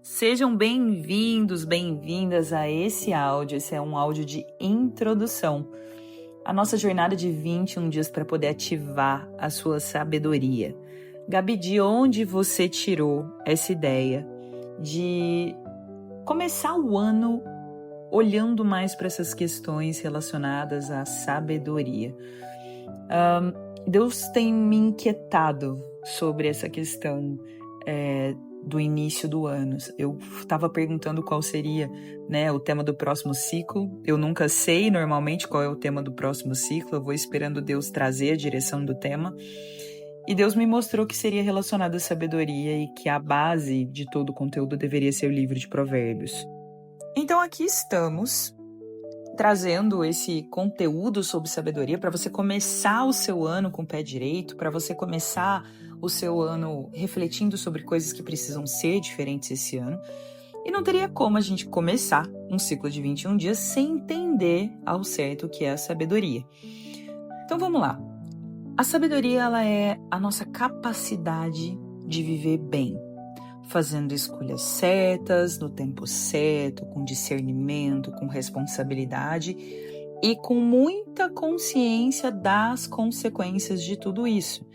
Sejam bem-vindos, bem-vindas a esse áudio. Esse é um áudio de introdução à nossa jornada de 21 dias para poder ativar a sua sabedoria. Gabi, de onde você tirou essa ideia de começar o ano olhando mais para essas questões relacionadas à sabedoria? Deus tem me inquietado sobre essa questão do início do ano. Eu estava perguntando qual seria, o tema do próximo ciclo. Eu nunca sei normalmente qual é o tema do próximo ciclo. Eu vou esperando Deus trazer a direção do tema. E Deus me mostrou que seria relacionado à sabedoria e que a base de todo o conteúdo deveria ser o livro de Provérbios. Então aqui estamos trazendo esse conteúdo sobre sabedoria para você começar o seu ano com o pé direito, para você começar o seu ano refletindo sobre coisas que precisam ser diferentes esse ano. E não teria como a gente começar um ciclo de 21 dias sem entender ao certo o que é a sabedoria. Então vamos lá. A sabedoria, ela é a nossa capacidade de viver bem, fazendo escolhas certas, no tempo certo, com discernimento, com responsabilidade e com muita consciência das consequências de tudo isso.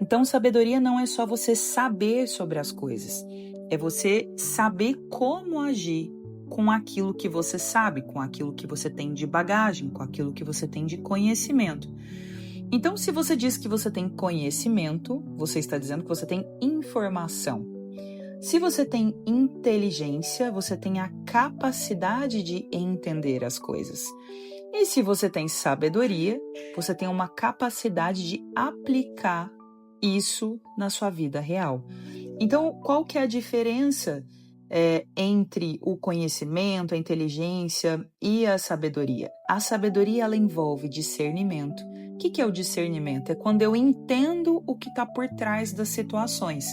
Então, sabedoria não é só você saber sobre as coisas, é você saber como agir com aquilo que você sabe, com aquilo que você tem de bagagem, com aquilo que você tem de conhecimento. Então, se você diz que você tem conhecimento, você está dizendo que você tem informação. Se você tem inteligência, você tem a capacidade de entender as coisas. E se você tem sabedoria, você tem uma capacidade de aplicar isso na sua vida real. Então, qual que é a diferença entre o conhecimento, a inteligência e a sabedoria? A sabedoria, ela envolve discernimento. O que é o discernimento? É quando eu entendo o que está por trás das situações.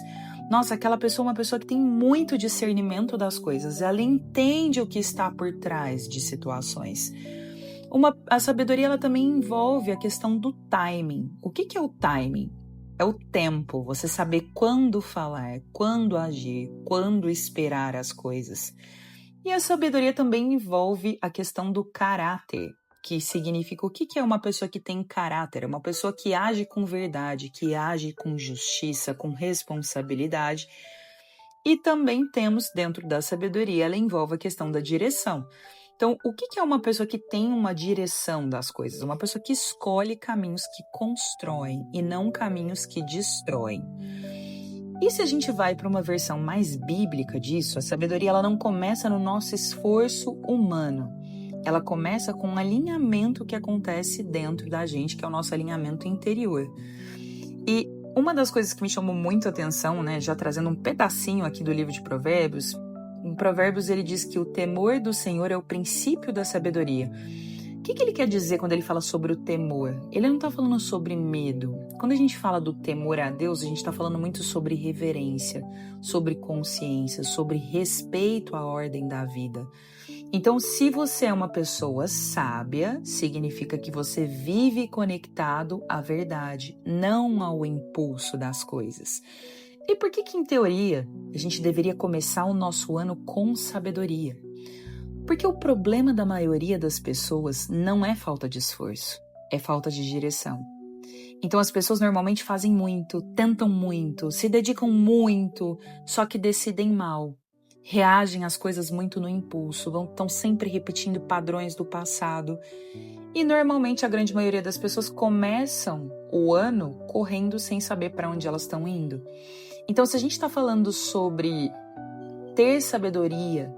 Nossa, aquela pessoa é uma pessoa que tem muito discernimento das coisas. Ela entende o que está por trás de situações. A sabedoria, ela também envolve a questão do timing. O que é o timing? É o tempo, você saber quando falar, quando agir, quando esperar as coisas. E a sabedoria também envolve a questão do caráter, que significa o que é uma pessoa que tem caráter? É uma pessoa que age com verdade, que age com justiça, com responsabilidade. E também temos dentro da sabedoria, ela envolve a questão da direção. Então, o que é uma pessoa que tem uma direção das coisas? Uma pessoa que escolhe caminhos que constroem e não caminhos que destroem. E se a gente vai para uma versão mais bíblica disso, a sabedoria ela não começa no nosso esforço humano. Ela começa com um alinhamento que acontece dentro da gente, que é o nosso alinhamento interior. E uma das coisas que me chamou muito a atenção, já trazendo um pedacinho aqui do livro de Provérbios, em Provérbios ele diz que o temor do Senhor é o princípio da sabedoria. O que ele quer dizer quando ele fala sobre o temor? Ele não está falando sobre medo. Quando a gente fala do temor a Deus, a gente está falando muito sobre reverência, sobre consciência, sobre respeito à ordem da vida. Então, se você é uma pessoa sábia, significa que você vive conectado à verdade, não ao impulso das coisas. E por que em teoria, a gente deveria começar o nosso ano com sabedoria? Porque o problema da maioria das pessoas não é falta de esforço, é falta de direção. Então as pessoas normalmente fazem muito, tentam muito, se dedicam muito, só que decidem mal. Reagem às coisas muito no impulso, estão sempre repetindo padrões do passado. E normalmente a grande maioria das pessoas começam o ano correndo sem saber para onde elas estão indo. Então se a gente está falando sobre ter sabedoria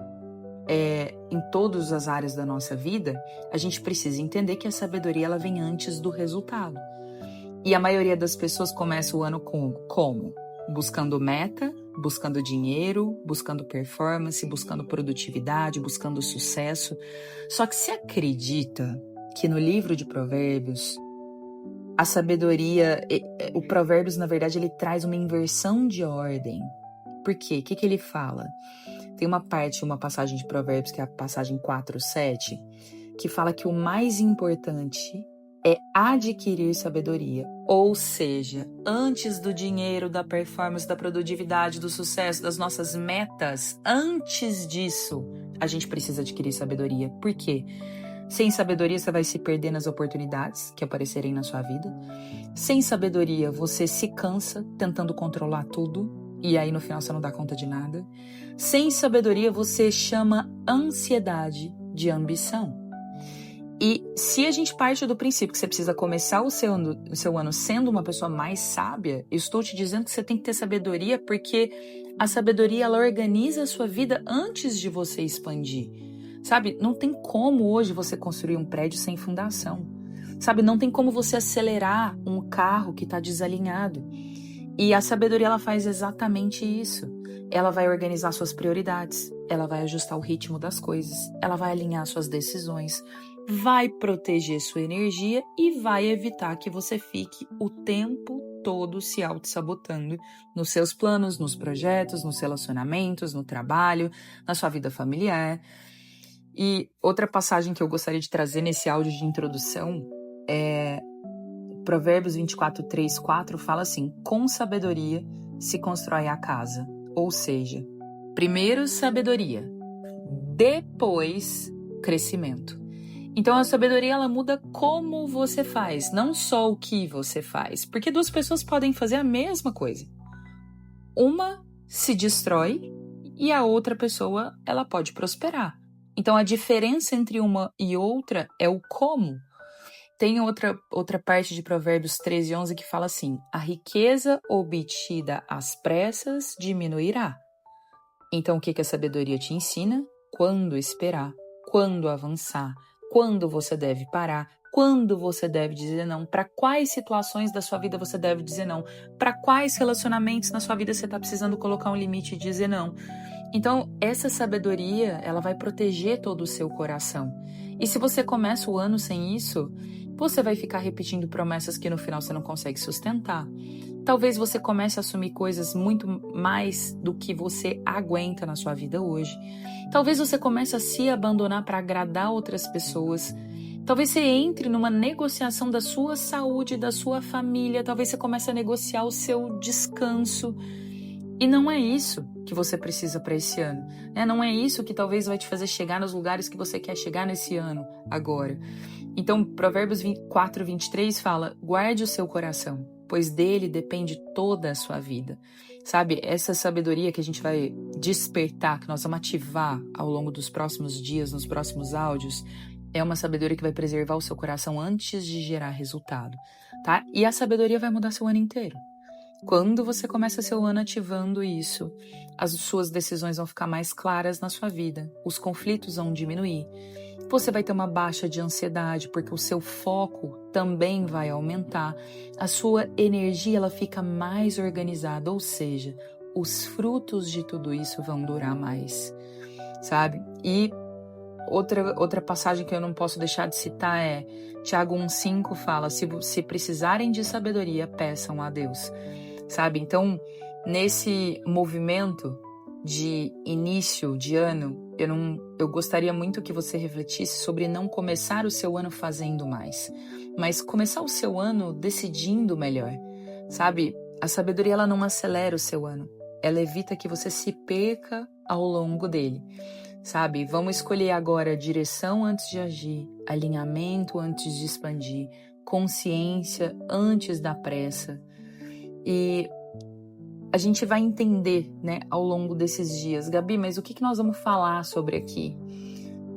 em todas as áreas da nossa vida, a gente precisa entender que a sabedoria ela vem antes do resultado. E a maioria das pessoas começa o ano como? Buscando meta, buscando dinheiro, buscando performance, buscando produtividade, buscando sucesso. Só que se acredita que no livro de Provérbios, a sabedoria, o Provérbios, na verdade, ele traz uma inversão de ordem. Por quê? O que ele fala? Tem uma passagem de Provérbios, que é a passagem 4:7, que fala que o mais importante é adquirir sabedoria. Ou seja, antes do dinheiro, da performance, da produtividade, do sucesso, das nossas metas, antes disso, a gente precisa adquirir sabedoria. Por quê? Sem sabedoria, você vai se perder nas oportunidades que aparecerem na sua vida. Sem sabedoria, você se cansa tentando controlar tudo e aí no final você não dá conta de nada. Sem sabedoria, você chama ansiedade de ambição. E se a gente parte do princípio que você precisa começar o seu ano sendo uma pessoa mais sábia, eu estou te dizendo que você tem que ter sabedoria, porque a sabedoria, ela organiza a sua vida antes de você expandir. Sabe, não tem como hoje você construir um prédio sem fundação. Sabe, não tem como você acelerar um carro que está desalinhado. E a sabedoria, ela faz exatamente isso. Ela vai organizar suas prioridades, ela vai ajustar o ritmo das coisas, ela vai alinhar suas decisões, vai proteger sua energia e vai evitar que você fique o tempo todo se auto-sabotando nos seus planos, nos projetos, nos relacionamentos, no trabalho, na sua vida familiar. E outra passagem que eu gostaria de trazer nesse áudio de introdução é Provérbios 24, 3, 4 fala assim: com sabedoria se constrói a casa. Ou seja, primeiro sabedoria, depois crescimento. Então a sabedoria, ela muda como você faz, não só o que você faz. Porque duas pessoas podem fazer a mesma coisa. Uma se destrói e a outra pessoa, ela pode prosperar. Então a diferença entre uma e outra é o como. Tem outra parte de Provérbios 13, 11 que fala assim: a riqueza obtida às pressas diminuirá. Então o que a sabedoria te ensina? Quando esperar, quando avançar, quando você deve parar, quando você deve dizer não, para quais situações da sua vida você deve dizer não, para quais relacionamentos na sua vida você está precisando colocar um limite e dizer não. Então, essa sabedoria, ela vai proteger todo o seu coração. E se você começa o ano sem isso, você vai ficar repetindo promessas que no final você não consegue sustentar. Talvez você comece a assumir coisas muito mais do que você aguenta na sua vida hoje. Talvez você comece a se abandonar para agradar outras pessoas. Talvez você entre numa negociação da sua saúde, da sua família. Talvez você comece a negociar o seu descanso. E não é isso que você precisa para esse ano. Não é isso que talvez vai te fazer chegar nos lugares que você quer chegar nesse ano, agora. Então, Provérbios 24, 23 fala: guarde o seu coração, pois dele depende toda a sua vida. Sabe, essa sabedoria que a gente vai despertar, que nós vamos ativar ao longo dos próximos dias, nos próximos áudios, é uma sabedoria que vai preservar o seu coração antes de gerar resultado, tá? E a sabedoria vai mudar seu ano inteiro. Quando você começa seu ano ativando isso, as suas decisões vão ficar mais claras na sua vida, os conflitos vão diminuir, você vai ter uma baixa de ansiedade, porque o seu foco também vai aumentar, a sua energia, ela fica mais organizada, ou seja, os frutos de tudo isso vão durar mais, sabe? E outra passagem que eu não posso deixar de citar é Tiago 1,5 fala: se precisarem de sabedoria, peçam a Deus. Sabe? Então, nesse movimento de início de ano, eu gostaria muito que você refletisse sobre não começar o seu ano fazendo mais, mas começar o seu ano decidindo melhor, sabe? A sabedoria, ela não acelera o seu ano, ela evita que você se perca ao longo dele, sabe? Vamos escolher agora direção antes de agir, alinhamento antes de expandir, consciência antes da pressa. E a gente vai entender, né, ao longo desses dias. Gabi, mas o que nós vamos falar sobre aqui?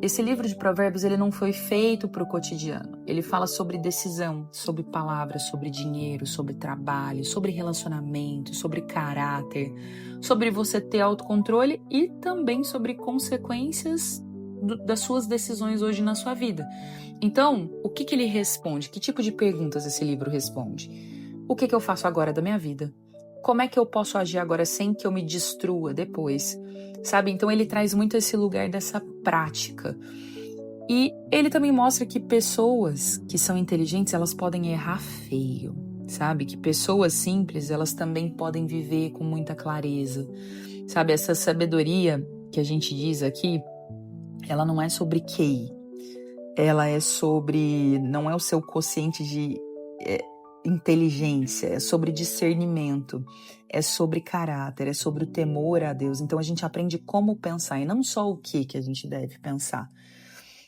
Esse livro de Provérbios, ele não foi feito para o cotidiano. Ele fala sobre decisão, sobre palavras, sobre dinheiro, sobre trabalho, sobre relacionamento, sobre caráter, sobre você ter autocontrole e também sobre consequências das suas decisões hoje na sua vida. Então, o que ele responde? Que tipo de perguntas esse livro responde? O que eu faço agora da minha vida? Como é que eu posso agir agora sem que eu me destrua depois? Sabe? Então ele traz muito esse lugar dessa prática. E ele também mostra que pessoas que são inteligentes, elas podem errar feio, sabe? Que pessoas simples, elas também podem viver com muita clareza. Sabe? Essa sabedoria que a gente diz aqui, ela não é sobre QI. ela é sobre, não é o seu quociente de inteligência, é sobre discernimento, é sobre caráter, é sobre o temor a Deus. Então a gente aprende como pensar e não só o que a gente deve pensar.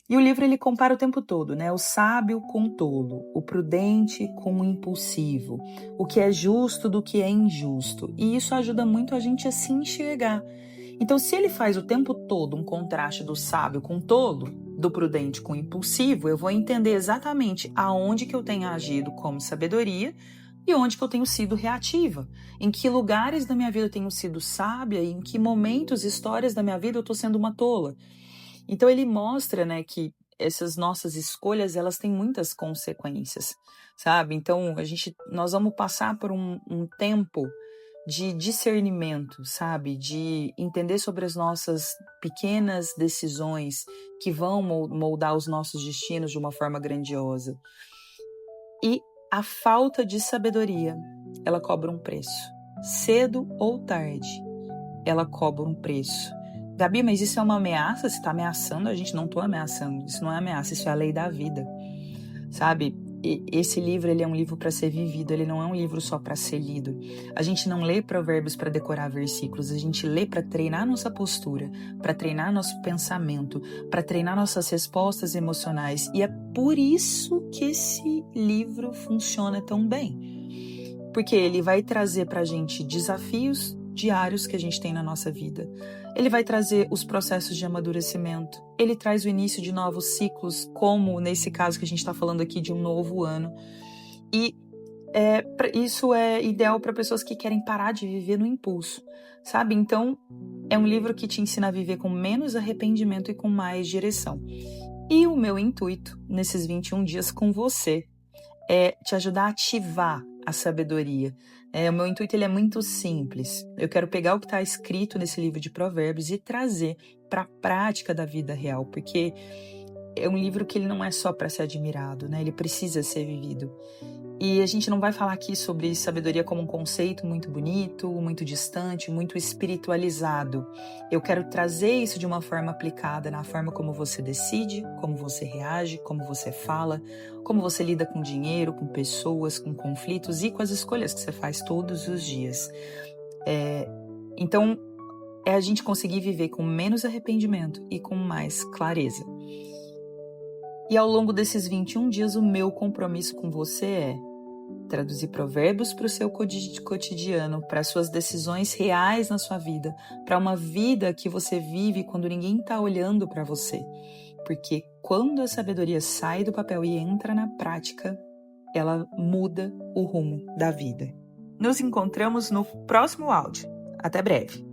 E o livro ele compara o tempo todo, né? O sábio com o tolo, o prudente com o impulsivo, o que é justo do que é injusto. E isso ajuda muito a gente a se enxergar. Então, se ele faz o tempo todo um contraste do sábio com o tolo, do prudente com o impulsivo, eu vou entender exatamente aonde que eu tenho agido como sabedoria e onde que eu tenho sido reativa. Em que lugares da minha vida eu tenho sido sábia e em que momentos, histórias da minha vida eu estou sendo uma tola. Então ele mostra, né, que essas nossas escolhas, elas têm muitas consequências, sabe? Então nós vamos passar por um tempo de discernimento, sabe? De entender sobre as nossas pequenas decisões que vão moldar os nossos destinos de uma forma grandiosa. E a falta de sabedoria, ela cobra um preço. Cedo ou tarde, ela cobra um preço. Gabi, mas isso é uma ameaça? Você está ameaçando? A gente não está ameaçando. Isso não é ameaça, isso é a lei da vida, sabe? Esse livro, ele é um livro para ser vivido, ele não é um livro só para ser lido. A gente não lê provérbios para decorar versículos, a gente lê para treinar nossa postura, para treinar nosso pensamento, para treinar nossas respostas emocionais. E é por isso que esse livro funciona tão bem. Porque ele vai trazer para a gente desafios diários que a gente tem na nossa vida. Ele vai trazer os processos de amadurecimento. Ele traz o início de novos ciclos, como nesse caso que a gente está falando aqui de um novo ano. E isso é ideal para pessoas que querem parar de viver no impulso, sabe? Então, é um livro que te ensina a viver com menos arrependimento e com mais direção. E o meu intuito nesses 21 dias com você é te ajudar a ativar a sabedoria. O meu intuito ele é muito simples. Eu quero pegar o que está escrito nesse livro de provérbios e trazer para a prática da vida real, porque é um livro que ele não é só para ser admirado, né? Ele precisa ser vivido. E a gente não vai falar aqui sobre sabedoria como um conceito muito bonito, muito distante, muito espiritualizado. Eu quero trazer isso de uma forma aplicada na forma como você decide, como você reage, como você fala, como você lida com dinheiro, com pessoas, com conflitos e com as escolhas que você faz todos os dias. Então, é a gente conseguir viver com menos arrependimento e com mais clareza. E ao longo desses 21 dias, o meu compromisso com você é traduzir provérbios para o seu cotidiano, para as suas decisões reais na sua vida, para uma vida que você vive quando ninguém está olhando para você. Porque quando a sabedoria sai do papel e entra na prática, ela muda o rumo da vida. Nos encontramos no próximo áudio. Até breve!